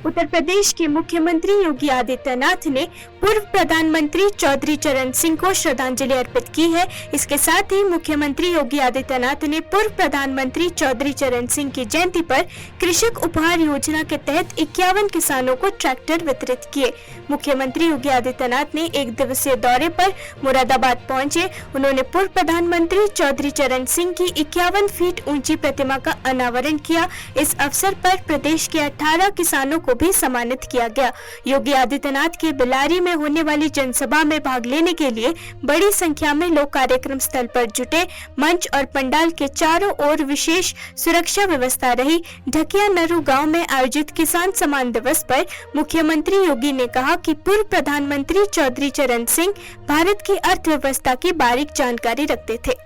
उत्तर प्रदेश के मुख्यमंत्री योगी आदित्यनाथ ने पूर्व प्रधानमंत्री चौधरी चरण सिंह को श्रद्धांजलि अर्पित की है। इसके साथ ही मुख्यमंत्री योगी आदित्यनाथ ने पूर्व प्रधानमंत्री चौधरी चरण सिंह की जयंती पर कृषक उपहार योजना के तहत 51 किसानों को ट्रैक्टर वितरित किए। मुख्यमंत्री योगी आदित्यनाथ ने एक दिवसीय दौरे पर मुरादाबाद पहुंचे। उन्होंने पूर्व प्रधानमंत्री चौधरी चरण सिंह की 51 फीट ऊंची प्रतिमा का अनावरण किया। इस अवसर पर प्रदेश के 18 किसानों को भी सम्मानित किया गया। योगी आदित्यनाथ के बिलारी में होने वाली जनसभा में भाग लेने के लिए बड़ी संख्या में लोग कार्यक्रम स्थल पर जुटे। मंच और पंडाल के चारों ओर विशेष सुरक्षा व्यवस्था रही। ढकिया नरू गांव में आयोजित किसान सम्मान दिवस पर मुख्यमंत्री योगी ने कहा कि पूर्व प्रधानमंत्री चौधरी चरण सिंह भारत की अर्थव्यवस्था की बारीक जानकारी रखते थे।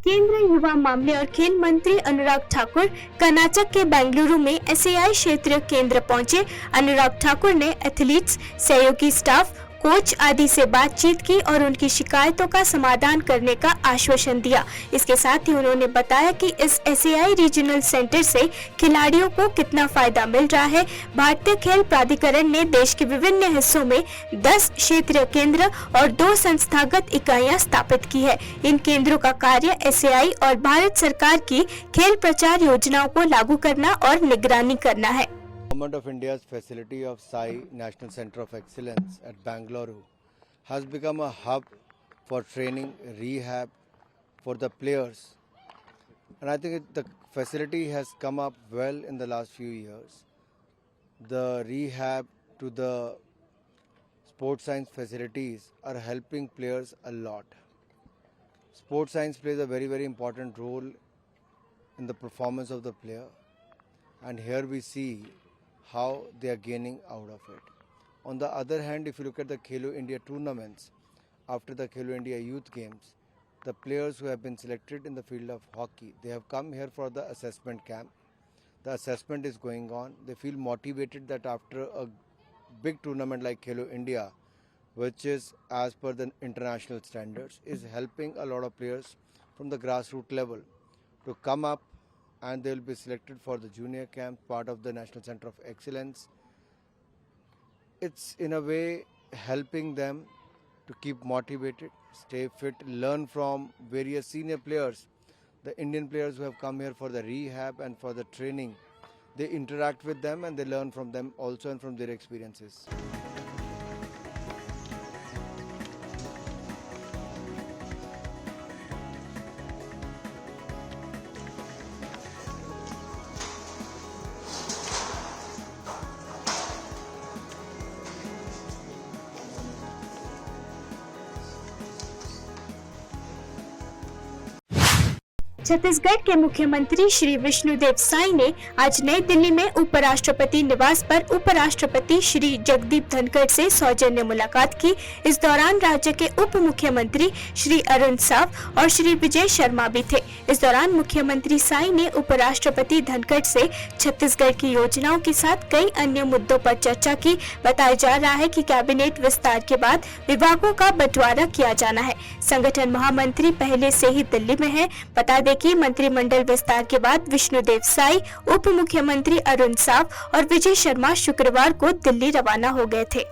केंद्रीय युवा मामले और खेल मंत्री अनुराग ठाकुर कर्नाटक के बेंगलुरु में एसएआई क्षेत्रीय केंद्र पहुंचे। अनुराग ठाकुर ने एथलीट्स, सहयोगी स्टाफ, कोच आदि से बातचीत की और उनकी शिकायतों का समाधान करने का आश्वासन दिया। इसके साथ ही उन्होंने बताया कि इस एसएआई रीजनल सेंटर से खिलाड़ियों को कितना फायदा मिल रहा है। भारतीय खेल प्राधिकरण ने देश के विभिन्न हिस्सों में 10 क्षेत्रीय केंद्र और 2 संस्थागत इकाइयां स्थापित की है। इन केंद्रों का कार्य एसएआई और भारत सरकार की खेल प्रचार योजनाओं को लागू करना और निगरानी करना है। Government of India's facility of SAI National Center of Excellence at Bangalore has become a hub for training, rehab for the players, and I think the facility has come up well in the last few years. The rehab to the sports science facilities are helping players a lot. Sports science plays a very important role in the performance of the player, and here we see how they are gaining out of it. On the other hand, if you look at the Khelo India tournaments, after the Khelo India Youth Games, the players who have been selected in the field of hockey, they have come here for the assessment camp. The assessment is going on. They feel motivated that after a big tournament like Khelo India, which is as per the international standards, is helping a lot of players from the grassroots level to come up, and they will be selected for the junior camp, part of the National Center of Excellence. It's in a way helping them to keep motivated, stay fit, learn from various senior players. The Indian players who have come here for the rehab and for the training, they interact with them and they learn from them also and from their experiences. Chhattisgarh के मुख्यमंत्री श्री विष्णुदेव साई ने आज नई दिल्ली में उपराष्ट्रपति निवास पर उपराष्ट्रपति श्री जगदीप धनखड़ से सौजन्य मुलाकात की। इस दौरान राज्य के उप मुख्यमंत्री श्री अरुण साव और श्री विजय शर्मा भी थे। इस दौरान मुख्यमंत्री साई ने उपराष्ट्रपति धनखड़ से छत्तीसगढ़ की योजनाओं के साथ कई अन्य मुद्दों पर चर्चा की। बताया जा रहा है कि कैबिनेट विस्तार के बाद विभागों का बंटवारा किया जाना है। संगठन महामंत्री पहले से ही दिल्ली में है। बता दें कि मंत्रिमंडल विस्तार के बाद विष्णुदेव साई, उप मुख्यमंत्री अरुण साव और विजय शर्मा शुक्रवार को दिल्ली रवाना हो गए थे।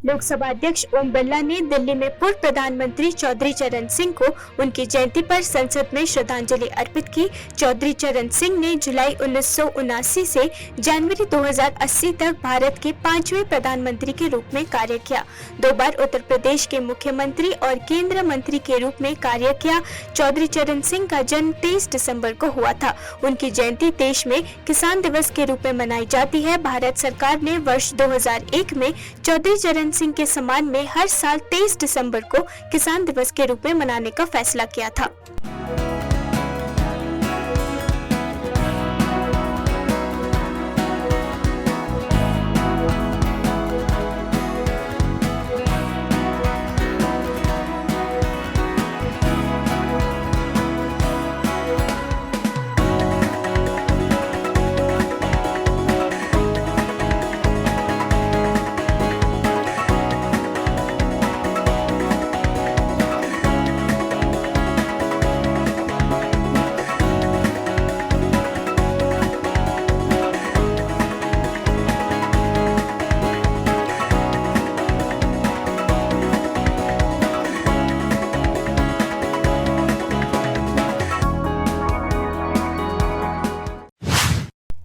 लोकसभा अध्यक्ष ओम बिरला ने दिल्ली में पूर्व प्रधानमंत्री चौधरी चरण सिंह को उनकी जयंती पर संसद में श्रद्धांजलि अर्पित की। चौधरी चरण सिंह ने जुलाई 1979 से जनवरी 2080 तक भारत के 5वें प्रधानमंत्री के रूप में कार्य किया। 2 बार उत्तर प्रदेश के मुख्यमंत्री और केंद्रीय मंत्री के रूप में कार्य किया। चौधरी चरण सिंह का जन्म 23 दिसंबर को हुआ था। उनकी जयंती देश में किसान दिवस के रूप में मनाई जाती है। भारत सरकार ने वर्ष 2001 में चौधरी चरण सिंह के सम्मान में हर साल 23 दिसंबर को किसान दिवस के रूप में मनाने का फैसला किया था।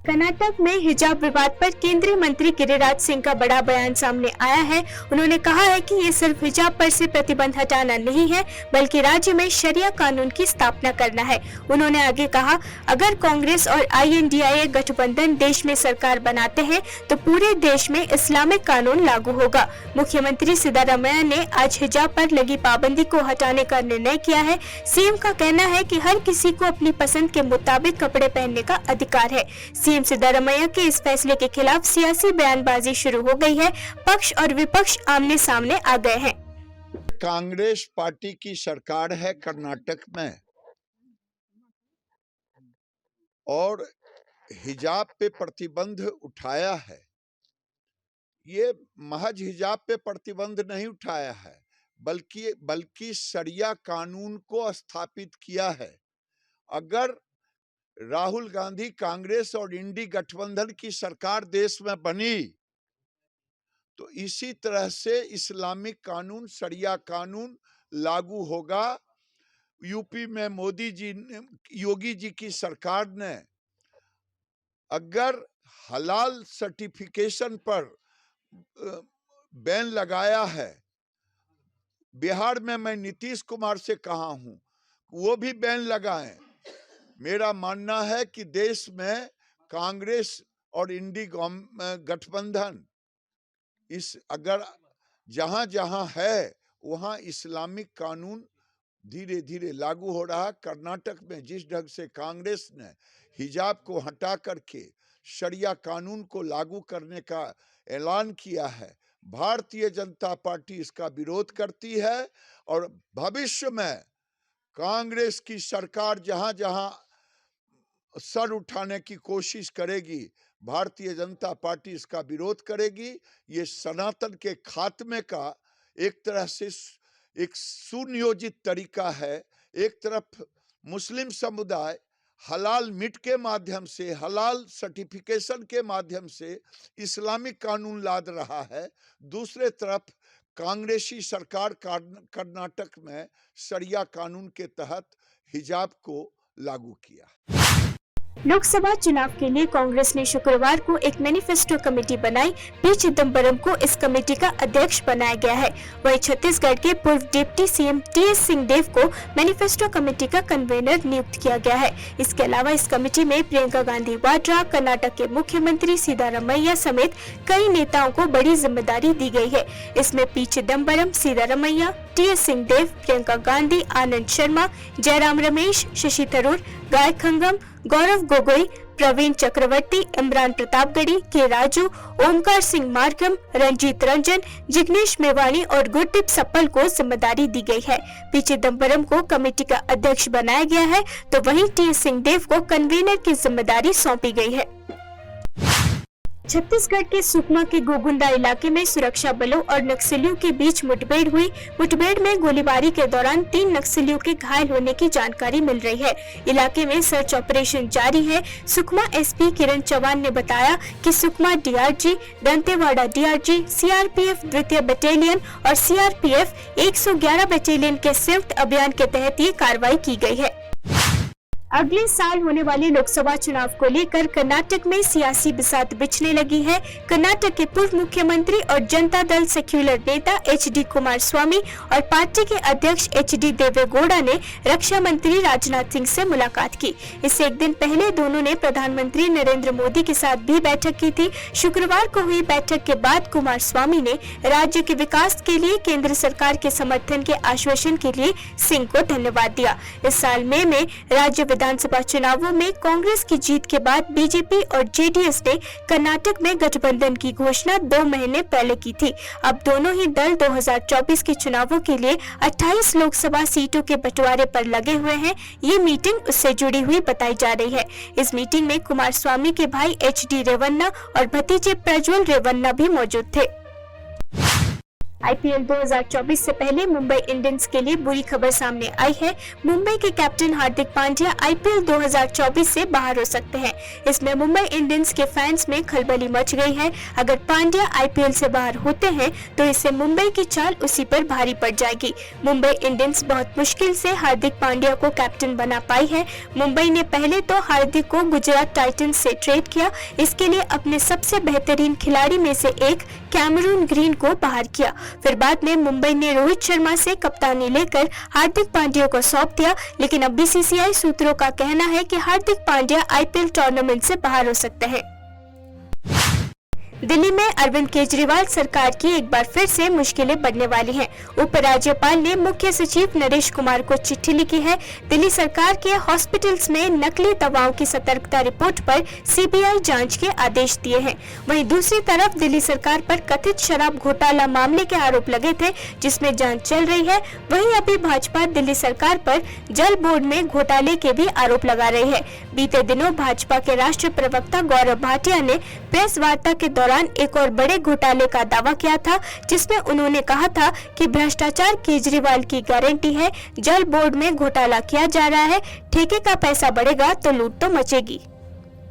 कर्नाटक में हिजाब विवाद पर केंद्रीय मंत्री गिरिराज सिंह का बड़ा बयान सामने आया है। उन्होंने कहा है कि ये सिर्फ हिजाब पर से प्रतिबंध हटाना नहीं है, बल्कि राज्य में शरिया कानून की स्थापना करना है। उन्होंने आगे कहा, अगर कांग्रेस और INDIA गठबंधन देश में सरकार बनाते हैं तो पूरे देश में इस्लामिक कानून लागू होगा। मुख्यमंत्री सिद्धारमैया ने आज हिजाब पर लगी पाबंदी को हटाने का निर्णय किया है। सीएम का कहना है कि हर किसी को अपनी पसंद के मुताबिक कपड़े पहनने का अधिकार है। सीएम सिद्धारमैया के इस फैसले के खिलाफ सियासी बयानबाजी शुरू हो गई है। पक्ष और विपक्ष आमने सामने आ गए हैं। कांग्रेस पार्टी की सरकार है कर्नाटक में और हिजाब पे प्रतिबंध उठाया है। ये महज हिजाब पे प्रतिबंध नहीं उठाया है, बल्कि शरिया कानून को स्थापित किया है। अगर राहुल गांधी कांग्रेस और इंडी गठबंधन की सरकार देश में बनी तो इसी तरह से इस्लामिक कानून, शरिया कानून लागू होगा। यूपी में योगी जी की सरकार ने अगर हलाल सर्टिफिकेशन पर बैन लगाया है, बिहार में मैं नीतीश कुमार से कहा हूं वो भी बैन लगाएं। मेरा मानना है कि देश में कांग्रेस और इंडी गठबंधन अगर जहां जहां है वहां इस्लामिक कानून धीरे धीरे लागू हो रहा। कर्नाटक में जिस ढंग से कांग्रेस ने हिजाब को हटा करके शरिया कानून को लागू करने का ऐलान किया है, भारतीय जनता पार्टी इसका विरोध करती है और भविष्य में कांग्रेस की सरकार जहां जहां सर उठाने की कोशिश करेगी, भारतीय जनता पार्टी इसका विरोध करेगी। ये सनातन के खात्मे का एक तरह से एक सुनियोजित तरीका है। एक तरफ मुस्लिम समुदाय हलाल मीट के माध्यम से, हलाल सर्टिफिकेशन के माध्यम से इस्लामिक कानून लाद रहा है, दूसरे तरफ कांग्रेसी सरकार कर्नाटक में शरिया कानून के तहत हिजाब को लागू किया। लोकसभा चुनाव के लिए कांग्रेस ने शुक्रवार को एक मैनिफेस्टो कमेटी बनाई। पी चिदम्बरम को इस कमेटी का अध्यक्ष बनाया गया है। वहीं छत्तीसगढ़ के पूर्व डिप्टी सीएम टीएस सिंहदेव को मैनिफेस्टो कमेटी का कन्वीनर नियुक्त किया गया है। इसके अलावा इस कमेटी में प्रियंका गांधी वाड्रा, कर्नाटक के मुख्यमंत्री सिद्धारमैया समेत कई नेताओं को बड़ी जिम्मेदारी दी गई है। इसमें पी चिदम्बरम, सिद्धारमैया, टीएस सिंहदेव, प्रियंका गांधी, आनंद शर्मा, जयराम रमेश, शशि थरूर, गाय खंगम, गौरव गोगोई, प्रवीण चक्रवर्ती, इमरान प्रतापगढ़ी, के राजू, ओमकार सिंह मार्गम, रंजीत रंजन, जिग्नेश मेवाणी और गुरदीप सप्पल को जिम्मेदारी दी गई है। पी चिदम्बरम को कमेटी का अध्यक्ष बनाया गया है, तो वहीं टी सिंहदेव को कन्वीनर की जिम्मेदारी सौंपी गई है। छत्तीसगढ़ के सुकमा के गोगुंदा इलाके में सुरक्षा बलों और नक्सलियों के बीच मुठभेड़ हुई। मुठभेड़ में गोलीबारी के दौरान 3 नक्सलियों के घायल होने की जानकारी मिल रही है। इलाके में सर्च ऑपरेशन जारी है। सुकमा एसपी किरण चौहान ने बताया कि Sukma DRG, Dantewada DRG, CRPF 2वीं बटालियन और सीआरपीएफ 111 बटालियन के संयुक्त अभियान के तहत ये कार्रवाई की गई है। अगले साल होने वाले लोकसभा चुनाव को लेकर कर्नाटक में सियासी बिसात बिछने लगी है। कर्नाटक के पूर्व मुख्यमंत्री और जनता दल सेक्युलर नेता एचडी कुमारस्वामी और पार्टी के अध्यक्ष एचडी देवेगौड़ा ने रक्षा मंत्री राजनाथ सिंह से मुलाकात की। इससे एक दिन पहले दोनों ने प्रधानमंत्री नरेंद्र मोदी के साथ भी बैठक की थी। शुक्रवार को हुई बैठक के बाद कुमारस्वामी ने राज्य के विकास के लिए केंद्र सरकार के समर्थन के आश्वासन के लिए सिंह को धन्यवाद दिया। इस साल मई में राज्य विधानसभा चुनावों में कांग्रेस की जीत के बाद बीजेपी और जेडीएस ने कर्नाटक में गठबंधन की घोषणा 2 महीने पहले की थी। अब दोनों ही दल 2024 के चुनावों के लिए 28 लोकसभा सीटों के बंटवारे पर लगे हुए हैं। ये मीटिंग उससे जुड़ी हुई बताई जा रही है। इस मीटिंग में कुमारस्वामी के भाई एचडी रेवन्ना और भतीजे प्रज्वल रेवन्ना भी मौजूद थे। आईपीएल 2024 से पहले मुंबई इंडियंस के लिए बुरी खबर सामने आई है। मुंबई के कैप्टन हार्दिक पांड्या आईपीएल 2024 से बाहर हो सकते हैं। इसमें मुंबई इंडियंस के फैंस में खलबली मच गई है। अगर पांड्या आईपीएल से बाहर होते हैं तो इससे मुंबई की चाल उसी पर भारी पड़ जाएगी। मुंबई इंडियंस बहुत मुश्किल से हार्दिक पांड्या को कैप्टन बना पाई है। मुंबई ने पहले तो हार्दिक को गुजरात टाइटंस से ट्रेड किया। इसके लिए अपने सबसे बेहतरीन खिलाड़ी में से एक कैमरून ग्रीन को बाहर किया। फिर बाद में मुंबई ने रोहित शर्मा से कप्तानी लेकर हार्दिक पांड्या को सौंप दिया। लेकिन अब बीसीसीआई सूत्रों का कहना है कि हार्दिक पांड्या आईपीएल टूर्नामेंट से बाहर हो सकते हैं। दिल्ली में अरविंद केजरीवाल सरकार की एक बार फिर से मुश्किलें बढ़ने वाली हैं। उपराज्यपाल ने मुख्य सचिव नरेश कुमार को चिट्ठी लिखी है। दिल्ली सरकार के हॉस्पिटल्स में नकली दवाओं की सतर्कता रिपोर्ट पर सीबीआई जांच के आदेश दिए हैं। वहीं दूसरी तरफ दिल्ली सरकार पर कथित शराब घोटाला मामले के आरोप लगे थे, जिसमें जांच चल रही है। वहीं अभी भाजपा दिल्ली सरकार पर जल बोर्ड में घोटाले के भी आरोप लगा रही है। बीते दिनों भाजपा के राष्ट्रीय प्रवक्ता गौरव भाटिया ने प्रेस वार्ता के दौरान एक और बड़े घोटाले का दावा किया था, जिसमें उन्होंने कहा था कि भ्रष्टाचार केजरीवाल की गारंटी है। जल बोर्ड में घोटाला किया जा रहा है, ठेके का पैसा बढ़ेगा तो लूट तो मचेगी।